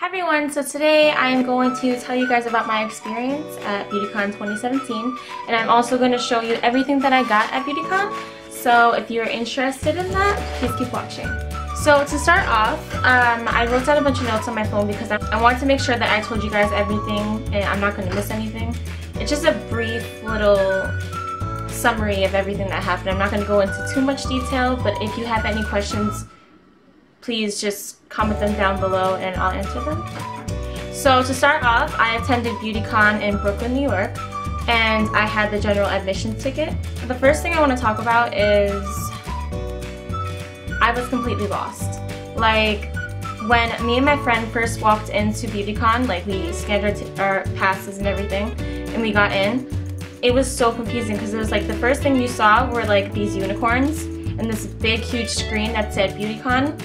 Hi everyone, so today I am going to tell you guys about my experience at BeautyCon 2017, and I'm also going to show you everything that I got at BeautyCon, so if you're interested in that, please keep watching. So to start off, I wrote down a bunch of notes on my phone because I wanted to make sure that I told you guys everything and I'm not going to miss anything. It's just a brief little summary of everything that happened. I'm not going to go into too much detail, but if you have any questions, please just comment them down below and I'll answer them. So to start off, I attended BeautyCon in Brooklyn, New York, and I had the general admission ticket. The first thing I want to talk about is I was completely lost. Like, when me and my friend first walked into BeautyCon, like we scanned our passes and everything, and we got in, it was so confusing because it was like the first thing you saw were like these unicorns and this big huge screen that said BeautyCon.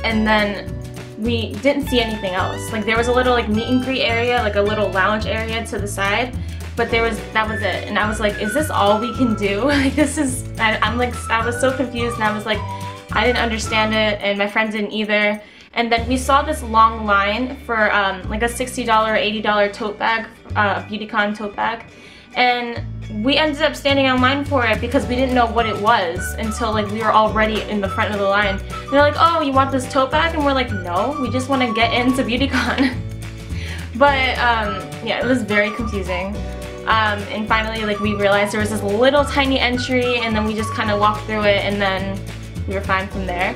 And then we didn't see anything else. Like there was a little like meet and greet area, like a little lounge area to the side, but that was it. And I was like, is this all we can do? Like this is, I was so confused and I was like, I didn't understand it and my friend didn't either. And then we saw this long line for like a $60 or $80 tote bag, BeautyCon tote bag. And we ended up standing in line for it because we didn't know what it was until like we were already in the front of the line. And they're like, oh, you want this tote bag? And we're like, no, we just want to get into BeautyCon. But yeah, it was very confusing. And finally like we realized there was this little tiny entry and then we just kind of walked through it and then we were fine from there.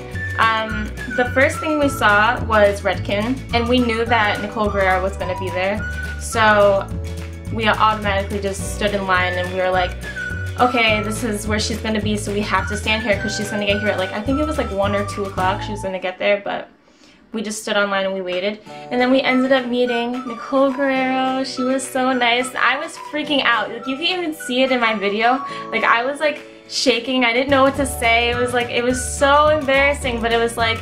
The first thing we saw was Redken, and we knew that Nicole Guerrero was going to be there. So we automatically just stood in line and we were like, okay, this is where she's going to be, so we have to stand here because she's going to get here at like, I think it was like 1 or 2 o'clock she was going to get there, but we just stood online and we waited. And then we ended up meeting Nicole Guerrero. She was so nice. I was freaking out. Like you can even see it in my video. Like I was like shaking. I didn't know what to say. It was like, it was so embarrassing, but it was like,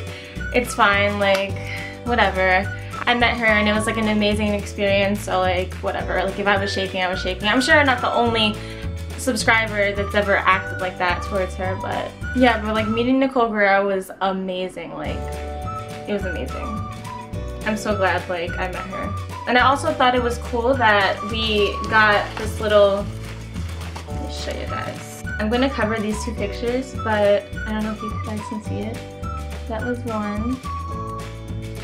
it's fine, like whatever. I met her and it was like an amazing experience, so like whatever, like if I was shaking, I was shaking. I'm sure I'm not the only subscriber that's ever acted like that towards her, but yeah, but like meeting Nicole Guerrero was amazing, like it was amazing. I'm so glad like I met her. And I also thought it was cool that we got this little, let me show you guys. I'm gonna cover these 2 pictures, but I don't know if you guys can see it. That was one.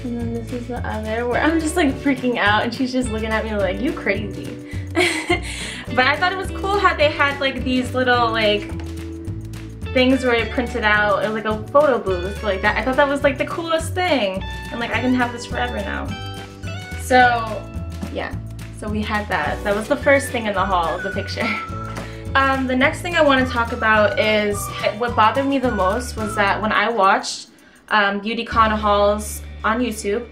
And then this is the other where I'm just like freaking out and she's just looking at me like, you crazy. But I thought it was cool how they had like these little like things where it printed out, it was like a photo booth like that. I thought that was like the coolest thing. And like I can have this forever now. So yeah, so we had that. That was the first thing in the hall, the picture. The next thing I want to talk about is what bothered me the most was that when I watched BeautyCon hauls on YouTube,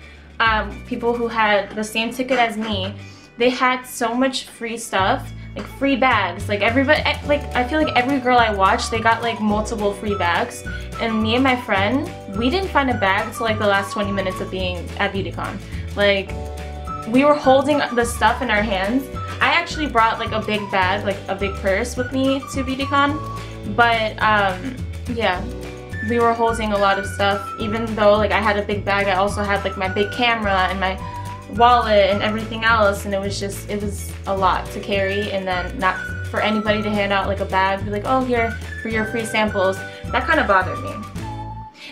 people who had the same ticket as me, they had so much free stuff, like free bags. Like everybody, like I feel like every girl I watched, they got like multiple free bags. And me and my friend, we didn't find a bag until like the last 20 minutes of being at BeautyCon. Like we were holding the stuff in our hands. I actually brought like a big bag, like a big purse with me to BeautyCon, but yeah. We were holding a lot of stuff. Even though like I had a big bag, I also had like my big camera and my wallet and everything else, and it was a lot to carry, and then not for anybody to hand out like a bag, be like, oh, here for your free samples. That kind of bothered me.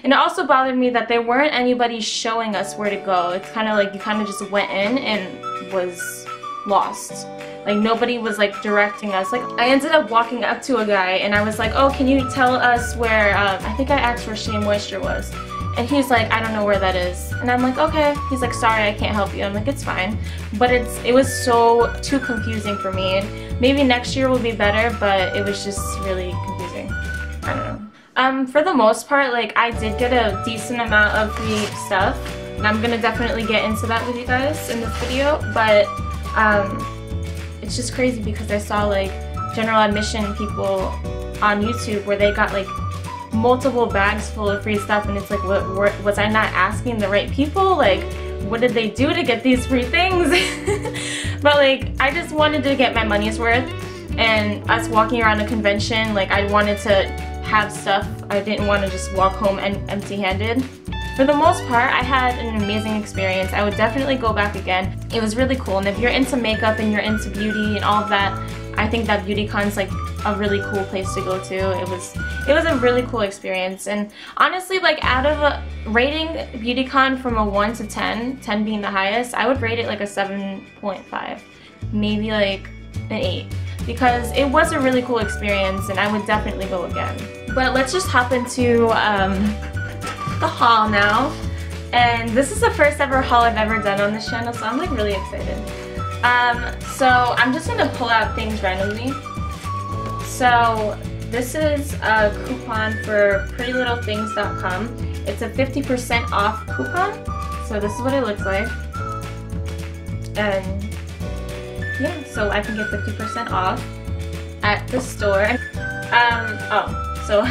And it also bothered me that there weren't anybody showing us where to go. It's kind of like you kind of just went in and was lost. Like nobody was like directing us. Like I ended up walking up to a guy and I was like, oh, can you tell us where, I think I asked where Shea Moisture was. And he's like, I don't know where that is. And I'm like, okay. He's like, sorry, I can't help you. I'm like, it's fine. But it was so too confusing for me. And maybe next year will be better, but it was just really confusing. I don't know. For the most part, like I did get a decent amount of free stuff. And I'm gonna definitely get into that with you guys in this video. But it's just crazy because I saw like general admission people on YouTube where they got like multiple bags full of free stuff, and it's like, what was I not asking the right people? Like what did they do to get these free things? But like I just wanted to get my money's worth, and us walking around a convention, like I wanted to have stuff. I didn't want to just walk home empty-handed. for the most part, I had an amazing experience. I would definitely go back again. It was really cool, and if you're into makeup and you're into beauty and all of that, I think that BeautyCon's like a really cool place to go to. It was a really cool experience, and honestly, like out of rating BeautyCon from a 1 to 10, 10 being the highest, I would rate it like a 7.5, maybe like an 8, because it was a really cool experience and I would definitely go again. But let's just hop into the haul now. And this is the first ever haul I've ever done on this channel, so I'm like really excited. So I'm just gonna pull out things randomly. So this is a coupon for PrettyLittleThings.com. It's a 50% off coupon. So this is what it looks like. And yeah, so I can get 50% off at the store. So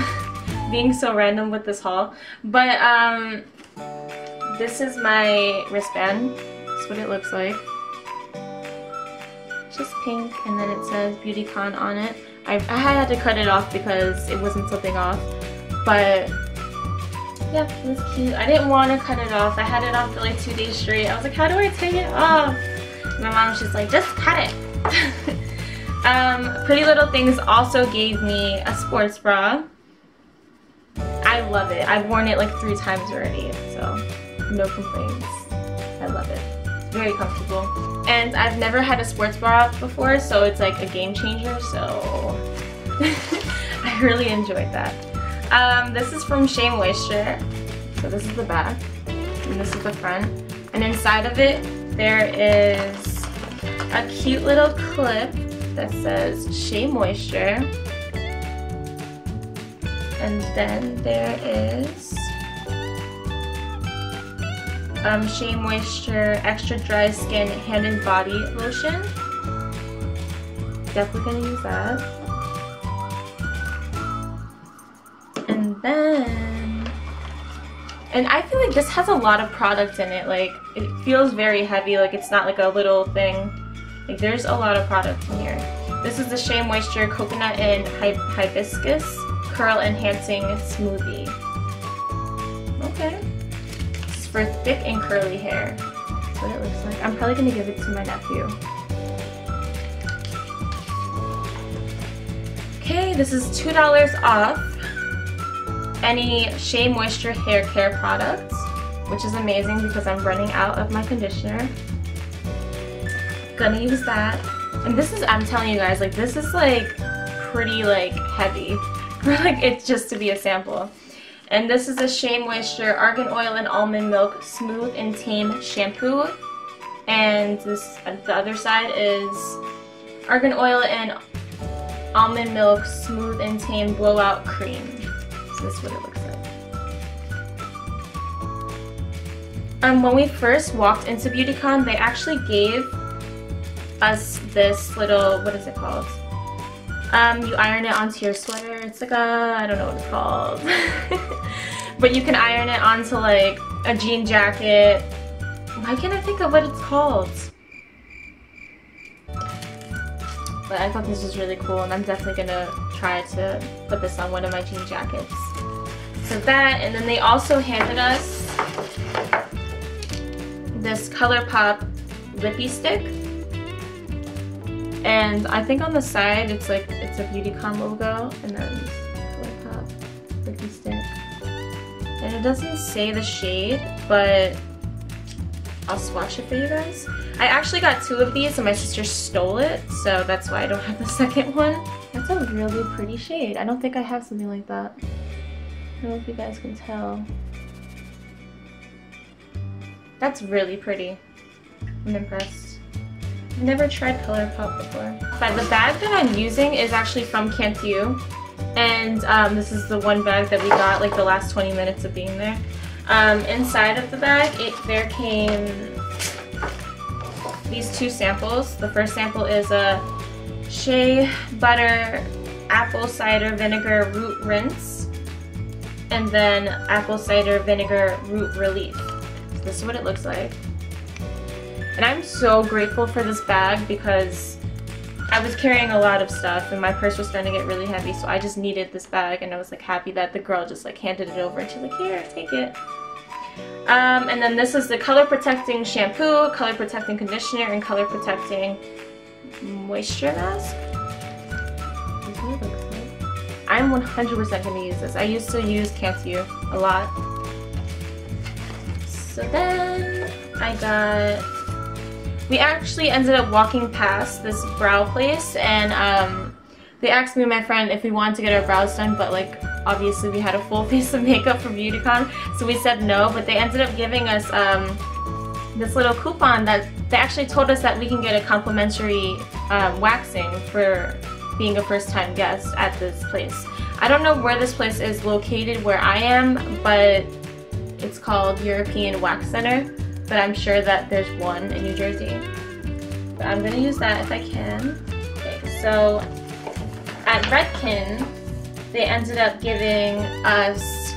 being so random with this haul, but this is my wristband. That's what it looks like. Just pink, and then it says BeautyCon on it. I had to cut it off because it wasn't slipping off, but yeah, it was cute. I didn't want to cut it off. I had it on for like 2 days straight. I was like, how do I take it off? My mom was just like, just cut it. Pretty Little Things also gave me a sports bra. I love it. I've worn it like 3 times already, so no complaints. I love it. It's very comfortable. And I've never had a sports bra before, so it's like a game changer, so I really enjoyed that. This is from Shea Moisture. So this is the back, and this is the front. And inside of it, there is a cute little clip that says Shea Moisture. And then there is Shea Moisture Extra Dry Skin Hand and Body Lotion. Definitely gonna use that. And I feel like this has a lot of product in it. Like, it feels very heavy, like it's not like a little thing. Like, there's a lot of product in here. This is the Shea Moisture Coconut and Hibiscus Curl Enhancing Smoothie. Okay. This is for thick and curly hair. That's what it looks like. I'm probably gonna give it to my nephew. Okay, this is $2 off any Shea Moisture hair care products, which is amazing because I'm running out of my conditioner. Gonna use that. And this is, I'm telling you guys, like this is like pretty like heavy for like it's just to be a sample. And this is a Shea Moisture Argan Oil and Almond Milk Smooth and Tame Shampoo. And this, the other side is Argan Oil and Almond Milk Smooth and Tame Blowout Cream. So this is what it looks like. When we first walked into BeautyCon, they actually gave us this little, what is it called? You iron it onto your sweater. It's like a, I don't know what it's called. But you can iron it onto like a jean jacket. Why can't I think of what it's called? But I thought this was really cool, and I'm definitely gonna try to put this on one of my jean jackets. So that, and then they also handed us this ColourPop lippy stick. And I think on the side it's like, it's a BeautyCon logo, and then ColourPop lippy stick. And it doesn't say the shade, but I'll swatch it for you guys. I actually got 2 of these and my sister stole it, so that's why I don't have the second one. That's a really pretty shade. I don't think I have something like that. I don't know if you guys can tell. That's really pretty. I'm impressed. I've never tried ColourPop before. But the bag that I'm using is actually from Cantu. And this is the one bag that we got like the last 20 minutes of being there. Inside of the bag, there came these 2 samples. The first sample is a Shea Butter Apple Cider Vinegar Root Rinse, and then Apple Cider Vinegar Root Relief. So this is what it looks like. And I'm so grateful for this bag because I was carrying a lot of stuff and my purse was starting to get really heavy, so I just needed this bag, and I was like happy that the girl just like handed it over and she's like, here, take it. And then this is the color protecting shampoo, color protecting conditioner, and color protecting moisture mask. This is what it looks like. I'm 100% going to use this. I used to use Cantu a lot. So then we actually ended up walking past this brow place, and they asked me and my friend if we wanted to get our brows done, but like obviously we had a full face of makeup from Beautycon, so we said no, but they ended up giving us this little coupon that they actually told us that we can get a complimentary waxing for being a first-time guest at this place. I don't know where this place is located where I am, but it's called European Wax Center, but I'm sure that there's one in New Jersey. But I'm gonna use that if I can. Okay, so at Redken, they ended up giving us,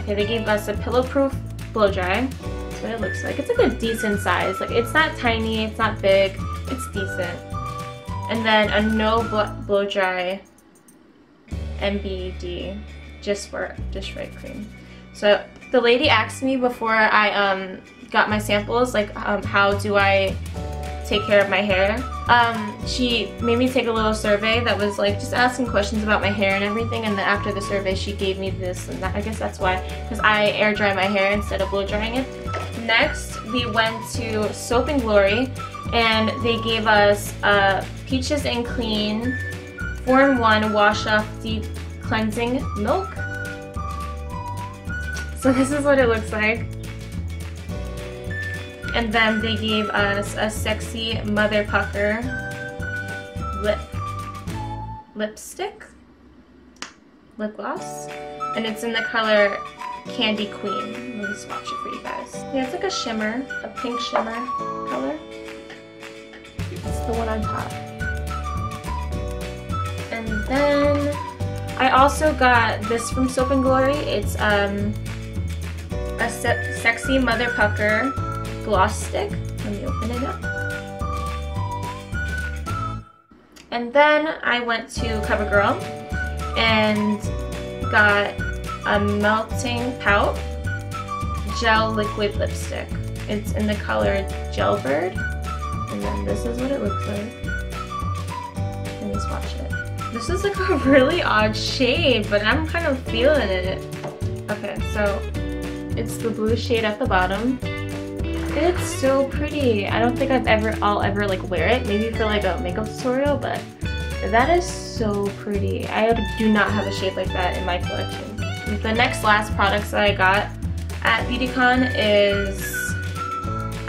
they gave us a pillow-proof blow dry. That's what it looks like. It's like a decent size. Like, it's not tiny, it's not big, it's decent. And then a no blow dry MBD just right cream. So the lady asked me before I got my samples, like how do I take care of my hair. She made me take a little survey that was like just asking questions about my hair and everything, and then after the survey she gave me this, and I guess that's why, because I air dry my hair instead of blow drying it. Next we went to Soap and Glory, and they gave us Peaches and Clean 4-in-1 Wash Off Deep Cleansing Milk. So this is what it looks like. And then they gave us a Sexy Mother Pucker lip gloss, and it's in the color Candy Queen. Let me swatch it for you guys. Yeah, it's like a shimmer, a pink shimmer color. It's the one on top. And then I also got this from Soap and Glory. It's a Sexy Mother Pucker gloss stick. Let me open it up. And then I went to CoverGirl and got a Melting Pout Gel Liquid Lipstick. It's in the color Gelbird. And then this is what it looks like. Let me swatch it. This is like a really odd shade, but I'm kind of feeling it. Okay, so it's the blue shade at the bottom. It's so pretty. I don't think I'll ever like wear it. Maybe for like a makeup tutorial, but that is so pretty. I do not have a shade like that in my collection. The last products that I got at Beautycon is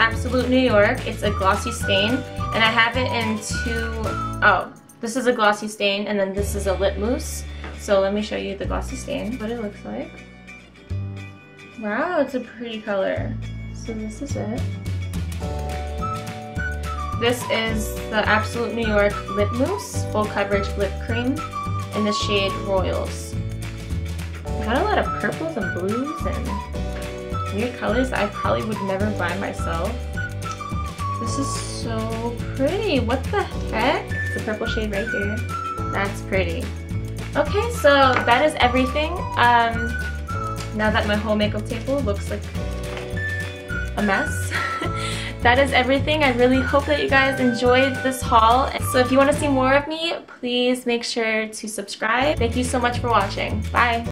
Absolute New York. It's a glossy stain, and I have it in this is a glossy stain, and then this is a lip mousse. So let me show you the glossy stain, what it looks like. Wow, it's a pretty color. So this is it. This is the Absolute New York Lip Mousse Full Coverage Lip Cream in the shade Royals. Got a lot of purples and blues and weird colors I probably would never buy myself. This is so pretty. What the heck? It's a purple shade right here. That's pretty. Okay, so that is everything. Now that my whole makeup table looks like a mess. That is everything. I really hope that you guys enjoyed this haul. So if you want to see more of me, please make sure to subscribe. Thank you so much for watching. Bye!